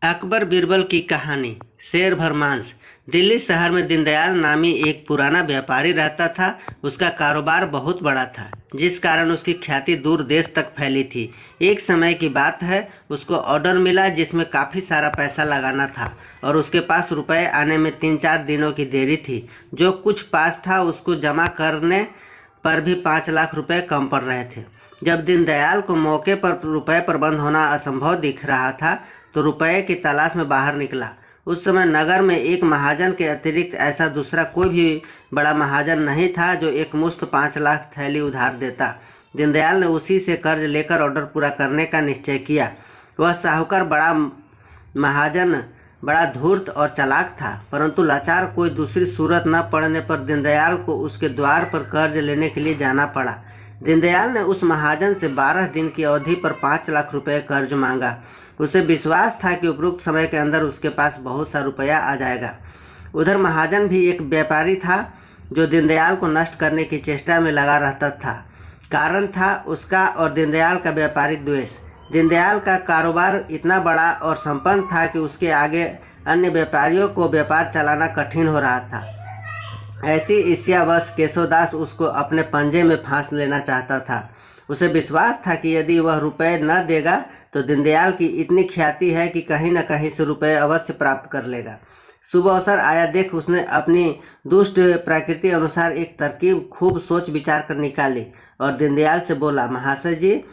अकबर बीरबल की कहानी। शेर भर मांस। दिल्ली शहर में दीनदयाल नामी एक पुराना व्यापारी रहता था। उसका कारोबार बहुत बड़ा था, जिस कारण उसकी ख्याति दूर देश तक फैली थी। एक समय की बात है, उसको ऑर्डर मिला जिसमें काफ़ी सारा पैसा लगाना था और उसके पास रुपए आने में 3-4 दिनों की देरी थी। जो कुछ पास था उसको जमा करने पर भी 5 लाख रुपए कम पड़ रहे थे। जब दीनदयाल को मौके पर रुपए प्रबंध होना असंभव दिख रहा था तो रुपए की तलाश में बाहर निकला। उस समय नगर में एक महाजन के अतिरिक्त ऐसा दूसरा कोई भी बड़ा महाजन नहीं था जो एक मुश्त 5 लाख थैली उधार देता। दीनदयाल ने उसी से कर्ज लेकर ऑर्डर पूरा करने का निश्चय किया। वह साहूकार बड़ा महाजन बड़ा धूर्त और चालाक था, परंतु लाचार कोई दूसरी सूरत न पड़ने पर दीनदयाल को उसके द्वार पर कर्ज लेने के लिए जाना पड़ा। दीनदयाल ने उस महाजन से 12 दिन की अवधि पर 5 लाख रुपए कर्ज मांगा। उसे विश्वास था कि उपरोक्त समय के अंदर उसके पास बहुत सा रुपया आ जाएगा। उधर महाजन भी एक व्यापारी था जो दीनदयाल को नष्ट करने की चेष्टा में लगा रहता था। कारण था उसका और दीनदयाल का व्यापारिक द्वेष। दीनदयाल का कारोबार इतना बड़ा और संपन्न था कि उसके आगे अन्य व्यापारियों को व्यापार चलाना कठिन हो रहा था। ऐसी ईर्ष्यावश केशवदास उसको अपने पंजे में फांस लेना चाहता था। उसे विश्वास था कि यदि वह रुपए न देगा तो दीनदयाल की इतनी ख्याति है कि कहीं न कहीं से रुपए अवश्य प्राप्त कर लेगा। शुभ अवसर आया देख उसने अपनी दुष्ट प्रकृति अनुसार एक तरकीब खूब सोच विचार कर निकाली और दीनदयाल से बोला, महाशय जी,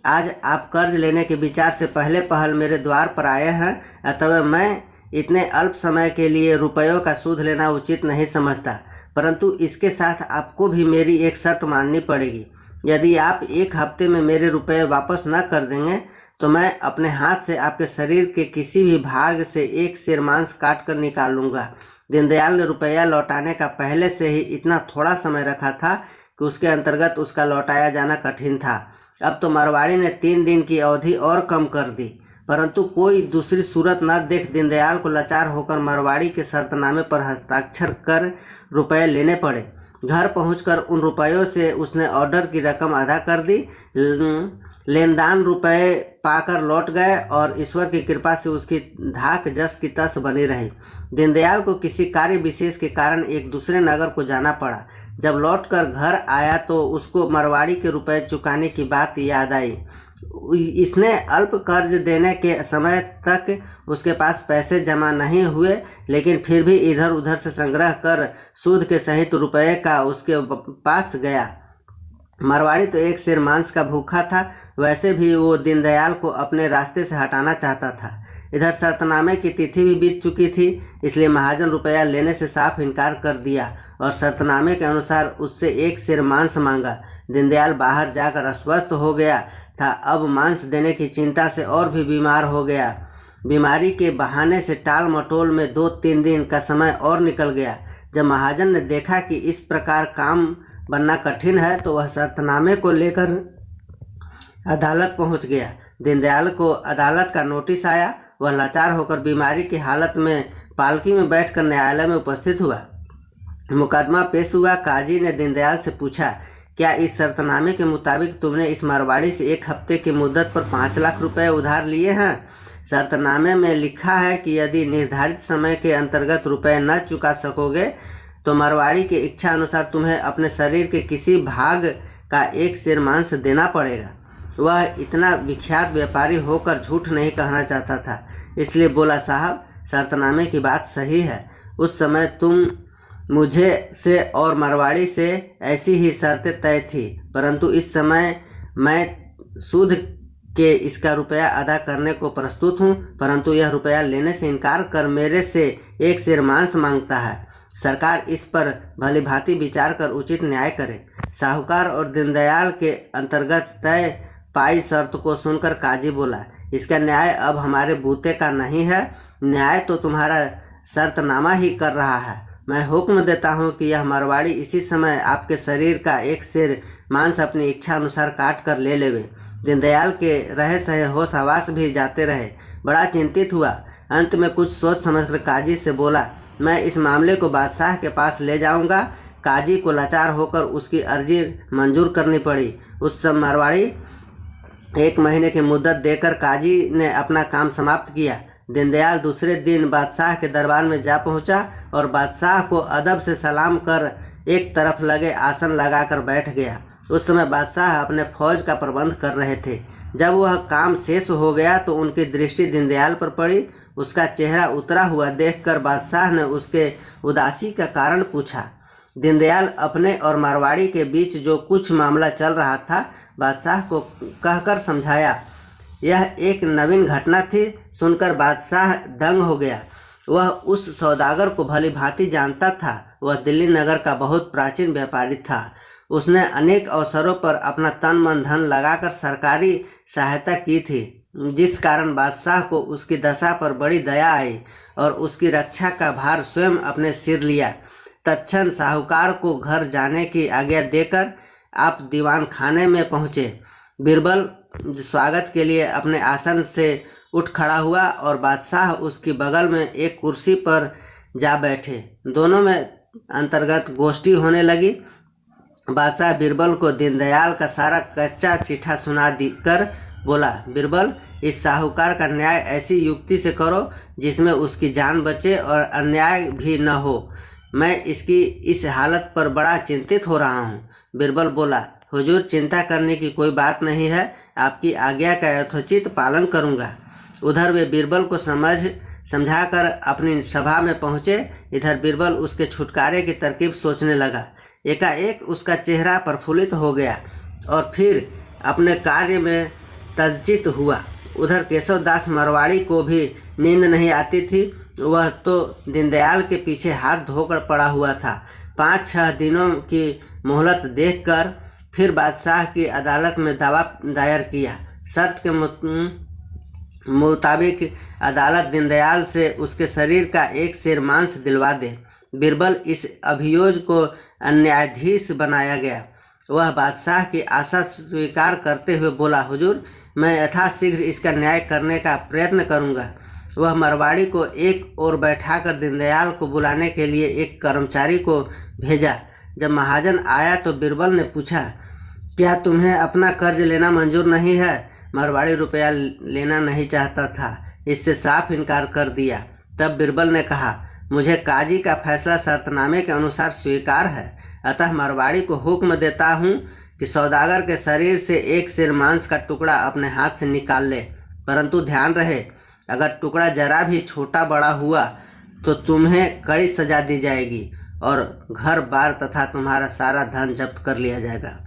आज आप कर्ज लेने के विचार से पहले पहल मेरे द्वार पर आए हैं, अतः मैं इतने अल्प समय के लिए रुपयों का सूद लेना उचित नहीं समझता, परंतु इसके साथ आपको भी मेरी एक शर्त माननी पड़ेगी। यदि आप 1 हफ्ते में मेरे रुपए वापस न कर देंगे तो मैं अपने हाथ से आपके शरीर के किसी भी भाग से एक सेर मांस काट कर निकाल लूँगा। दीनदयाल ने रुपया लौटाने का पहले से ही इतना थोड़ा समय रखा था कि उसके अंतर्गत उसका लौटाया जाना कठिन था। अब तो मारवाड़ी ने 3 दिन की अवधि और कम कर दी, परंतु कोई दूसरी सूरत न देख दीनदयाल को लाचार होकर मारवाड़ी के शर्तनामे पर हस्ताक्षर कर रुपए लेने पड़े। घर पहुंचकर उन रुपयों से उसने ऑर्डर की रकम अदा कर दी। लेनदान रुपए पाकर लौट गए और ईश्वर की कृपा से उसकी धाक जस की तस बनी रही। दीनदयाल को किसी कार्य विशेष के कारण एक दूसरे नगर को जाना पड़ा। जब लौटकर घर आया तो उसको मारवाड़ी के रुपए चुकाने की बात याद आई। इसने अल्प कर्ज देने के समय तक उसके पास पैसे जमा नहीं हुए, लेकिन फिर भी इधर उधर से संग्रह कर सूद के सहित रुपए का उसके पास गया। मारवाड़ी तो एक सेर मांस का भूखा था, वैसे भी वो दीनदयाल को अपने रास्ते से हटाना चाहता था। इधर शर्तनामे की तिथि भी बीत चुकी थी, इसलिए महाजन रुपया लेने से साफ इनकार कर दिया और शर्तनामे के अनुसार उससे 1 सेर मांस मांगा। दीनदयाल बाहर जाकर अस्वस्थ हो गया था। अब मांस देने की चिंता से और भी बीमार हो गया। बीमारी के बहाने से टाल मटोल में 2-3 दिन का समय और निकल गया। जब महाजन ने देखा कि इस प्रकार काम बनना कठिन है तो वह शर्तनामे को लेकर अदालत पहुंच गया। दीनदयाल को अदालत का नोटिस आया। वह लाचार होकर बीमारी की हालत में पालकी में बैठकर न्यायालय में उपस्थित हुआ। मुकदमा पेश हुआ। काजी ने दीनदयाल से पूछा, क्या इस शर्तनामे के मुताबिक तुमने इस मारवाड़ी से 1 हफ्ते की मुद्दत पर 5 लाख रुपए उधार लिए हैं? शर्तनामे में लिखा है कि यदि निर्धारित समय के अंतर्गत रुपए न चुका सकोगे तो मारवाड़ी की इच्छा अनुसार तुम्हें अपने शरीर के किसी भाग का 1 सेर मांस देना पड़ेगा। वह इतना विख्यात व्यापारी होकर झूठ नहीं कहना चाहता था, इसलिए बोला, साहब, शर्तनामे की बात सही है। उस समय तुम मुझे से और मारवाड़ी से ऐसी ही शर्तें तय थी, परंतु इस समय मैं सूद के इसका रुपया अदा करने को प्रस्तुत हूँ, परंतु यह रुपया लेने से इनकार कर मेरे से 1 सेर मांस मांगता है। सरकार इस पर भली भांति विचार कर उचित न्याय करे। साहूकार और दीनदयाल के अंतर्गत तय पाई शर्त को सुनकर काजी बोला, इसका न्याय अब हमारे बूते का नहीं है। न्याय तो तुम्हारा शर्तनामा ही कर रहा है। मैं हुक्म देता हूँ कि यह मारवाड़ी इसी समय आपके शरीर का 1 सेर मांस अपनी इच्छा अनुसार काट कर ले लेवे। दीनदयाल के रहे सहे होश हवास भी जाते रहे। बड़ा चिंतित हुआ। अंत में कुछ सोच समझकर काजी से बोला, मैं इस मामले को बादशाह के पास ले जाऊंगा। काजी को लाचार होकर उसकी अर्जी मंजूर करनी पड़ी। उस समय मारवाड़ी 1 महीने की मुद्दत देकर काजी ने अपना काम समाप्त किया। दीनदयाल दूसरे दिन बादशाह के दरबार में जा पहुंचा और बादशाह को अदब से सलाम कर एक तरफ लगे आसन लगाकर बैठ गया। उस समय बादशाह अपने फौज का प्रबंध कर रहे थे। जब वह काम शेष हो गया तो उनकी दृष्टि दीनदयाल पर पड़ी। उसका चेहरा उतरा हुआ देखकर बादशाह ने उसके उदासी का कारण पूछा। दीनदयाल अपने और मारवाड़ी के बीच जो कुछ मामला चल रहा था बादशाह को कहकर समझाया। यह एक नवीन घटना थी। सुनकर बादशाह दंग हो गया। वह उस सौदागर को भली भांति जानता था। वह दिल्ली नगर का बहुत प्राचीन व्यापारी था। उसने अनेक अवसरों पर अपना तन मन धन लगाकर सरकारी सहायता की थी, जिस कारण बादशाह को उसकी दशा पर बड़ी दया आई और उसकी रक्षा का भार स्वयं अपने सिर लिया। तत्क्षण साहूकार को घर जाने की आज्ञा देकर आप दीवान खाने में पहुँचे। बीरबल स्वागत के लिए अपने आसन से उठ खड़ा हुआ और बादशाह उसकी बगल में एक कुर्सी पर जा बैठे। दोनों में अंतर्गत गोष्ठी होने लगी। बादशाह बीरबल को दीनदयाल का सारा कच्चा चिट्ठा सुना कर बोला, बीरबल, इस साहूकार का न्याय ऐसी युक्ति से करो जिसमें उसकी जान बचे और अन्याय भी न हो। मैं इसकी इस हालत पर बड़ा चिंतित हो रहा हूँ। बीरबल बोला, हुजूर, चिंता करने की कोई बात नहीं है। आपकी आज्ञा का यथोचित पालन करूँगा। उधर वे बीरबल को समझाकर अपनी सभा में पहुँचे। इधर बीरबल उसके छुटकारे की तरकीब सोचने लगा। एकाएक उसका चेहरा प्रफुल्लित हो गया और फिर अपने कार्य में तज्जित हुआ। उधर केशवदास मारवाड़ी को भी नींद नहीं आती थी। वह तो दीनदयाल के पीछे हाथ धोकर पड़ा हुआ था। 5-6 दिनों की मोहलत देखकर फिर बादशाह की अदालत में दावा दायर किया। शर्त के मुताबिक अदालत दीनदयाल से उसके शरीर का एक सेर मांस दिलवा दे। बीरबल इस अभियोग को न्यायाधीश बनाया गया। वह बादशाह की आशा स्वीकार करते हुए बोला, हुजूर, मैं यथाशीघ्र इसका न्याय करने का प्रयत्न करूंगा। वह मारवाड़ी को एक ओर बैठाकर दीनदयाल को बुलाने के लिए एक कर्मचारी को भेजा। जब महाजन आया तो बीरबल ने पूछा, क्या तुम्हें अपना कर्ज लेना मंजूर नहीं है? मारवाड़ी रुपया लेना नहीं चाहता था, इससे साफ इनकार कर दिया। तब बीरबल ने कहा, मुझे काजी का फैसला शर्तनामे के अनुसार स्वीकार है, अतः मारवाड़ी को हुक्म देता हूँ कि सौदागर के शरीर से एक सिर मांस का टुकड़ा अपने हाथ से निकाल ले। परंतु ध्यान रहे, अगर टुकड़ा जरा भी छोटा बड़ा हुआ तो तुम्हें कड़ी सजा दी जाएगी और घर बार तथा तुम्हारा सारा धन जब्त कर लिया जाएगा।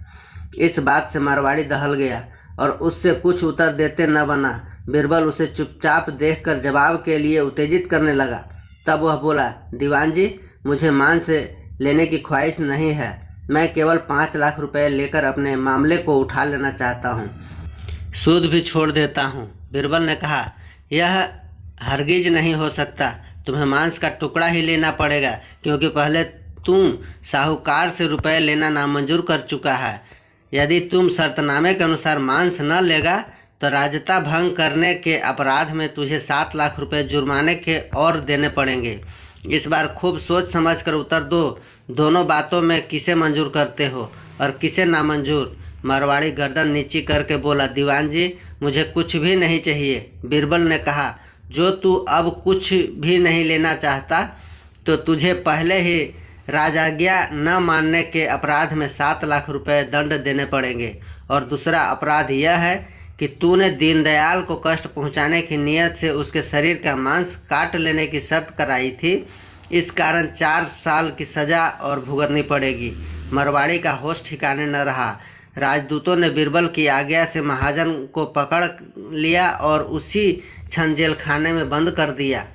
इस बात से मारवाड़ी दहल गया और उससे कुछ उत्तर देते न बना। बीरबल उसे चुपचाप देखकर जवाब के लिए उत्तेजित करने लगा। तब वह बोला, दीवान जी, मुझे मांस लेने की ख्वाहिश नहीं है। मैं केवल 5 लाख रुपए लेकर अपने मामले को उठा लेना चाहता हूँ। सूद भी छोड़ देता हूँ। बीरबल ने कहा, यह हरगिज नहीं हो सकता। तुम्हें मांस का टुकड़ा ही लेना पड़ेगा, क्योंकि पहले तुम साहूकार से रुपए लेना नामंजूर कर चुका है। यदि तुम शर्तनामे के अनुसार मांस न लेगा तो राजता भंग करने के अपराध में तुझे 7 लाख रुपए जुर्माने के और देने पड़ेंगे। इस बार खूब सोच समझ कर उत्तर दो, दोनों बातों में किसे मंजूर करते हो और किसे नामंजूर? मारवाड़ी गर्दन नीची करके बोला, दीवान जी, मुझे कुछ भी नहीं चाहिए। बीरबल ने कहा, जो तू अब कुछ भी नहीं लेना चाहता तो तुझे पहले ही राजाज्ञा न मानने के अपराध में 7 लाख रुपए दंड देने पड़ेंगे, और दूसरा अपराध यह है कि तूने दीनदयाल को कष्ट पहुंचाने की नीयत से उसके शरीर का मांस काट लेने की शर्त कराई थी। इस कारण 4 साल की सजा और भुगतनी पड़ेगी। मारवाड़ी का होश ठिकाने न रहा। राजदूतों ने बीरबल की आज्ञा से महाजन को पकड़ लिया और उसी क्षण जेल खाने में बंद कर दिया।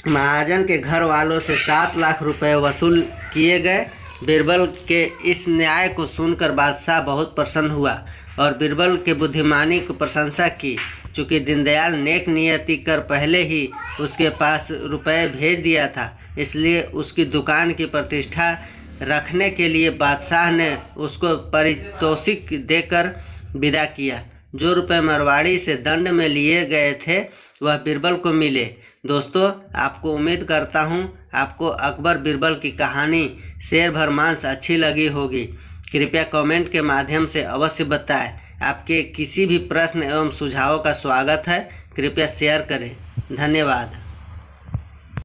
महाजन के घर वालों से 7 लाख रुपए वसूल किए गए। बीरबल के इस न्याय को सुनकर बादशाह बहुत प्रसन्न हुआ और बीरबल के बुद्धिमानी को प्रशंसा की। चूँकि दीनदयाल नेक नियति कर पहले ही उसके पास रुपए भेज दिया था, इसलिए उसकी दुकान की प्रतिष्ठा रखने के लिए बादशाह ने उसको पारितोषिक देकर विदा किया। जो रुपए मारवाड़ी से दंड में लिए गए थे वह बीरबल को मिले। दोस्तों, आपको उम्मीद करता हूँ आपको अकबर बीरबल की कहानी शेर भर मांस अच्छी लगी होगी। कृपया कमेंट के माध्यम से अवश्य बताएं। आपके किसी भी प्रश्न एवं सुझावों का स्वागत है। कृपया शेयर करें। धन्यवाद।